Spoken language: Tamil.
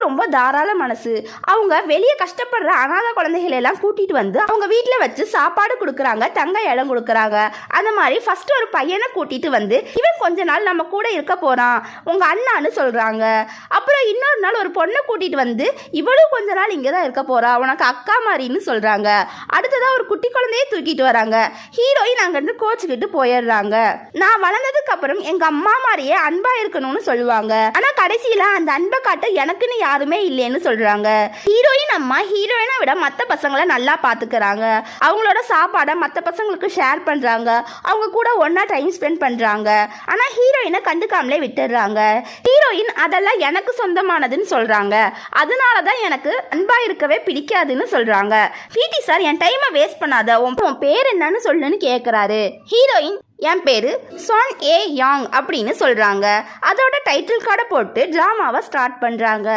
ரொம்ப தாராள மனசு. அவங்க வெளியே கஷ்டப்படுற அனாதை குழந்தைகளை எல்லாம் கூட்டிட்டு வந்து அவங்க வீட்டில் வச்சு சாப்பாடு கொடுக்குறாங்க, தங்க இடம் கொடுக்குறாங்க. அந்த மாதிரி ஃபர்ஸ்ட் ஒரு பையனை கூட்டிட்டு வந்து இவன் கொஞ்ச நாள் நம்ம கூட இருக்க போறான், உங்க அண்ணான்னு சொல்றாங்க. அப்புறம் இன்னொரு நாள் ஒரு பொண்ணை கூட்டிட்டு வந்து இவளும் கொஞ்ச நாள் இங்கே தான் இருக்க போறா, உனக்கு அக்கா மாதிரின்னு சொல்றாங்க. அடுத்ததா ஒரு குட்டி குழந்தையே தூக்கிட்டு வராங்க. ஹீரோயின் அங்கிருந்து கோச்சுக்கிட்டு போயிடுறாங்க. நான் வளர்ந்ததுக்கு அப்புறம் எங்க அம்மா மாதிரியே அன்பா இருக்கணும்னு சொல்லுவாங்க. ஆனா கடைசியில அந்த அன்பை காட்ட எனக்குன்னு யாருமே இல்லைன்னு சொல்றாங்க. ஹீரோயின் அம்மா ஹீரோயினை விட மற்ற பசங்களை நல்லா பாத்துக்கிறாங்க. அவங்களோட சாப்பாடை மற்ற பசங்களுக்கு ஷேர் பண்றாங்க, அவங்க கூட ஒன்னா டைம் ஸ்பெண்ட் பண்றாங்க. ஆனா ஹீரோயினை கண்டுக்காமலே விட்டுடுறாங்க. ஹீரோயின் அதெல்லாம் எனக்கு சொந்தமானதுன்னு சொல்றாங்க. அதனாலதான் எனக்கு அன்பா இருக்கவே பிடிக்காதுன்னு சொல்றாங்க. பிடி சார் என் டைமை வேஸ்ட் பண்ணாத, உன் பேர் என்னன்னு சொல்லுன்னு கேட்குறாரு. ஹீரோயின் என் பேரு சான் ஏ யாங் அப்படின்னு சொல்றாங்க. அதோட டைட்டில் கார்டை போட்டு டிராமாவை ஸ்டார்ட் பண்றாங்க.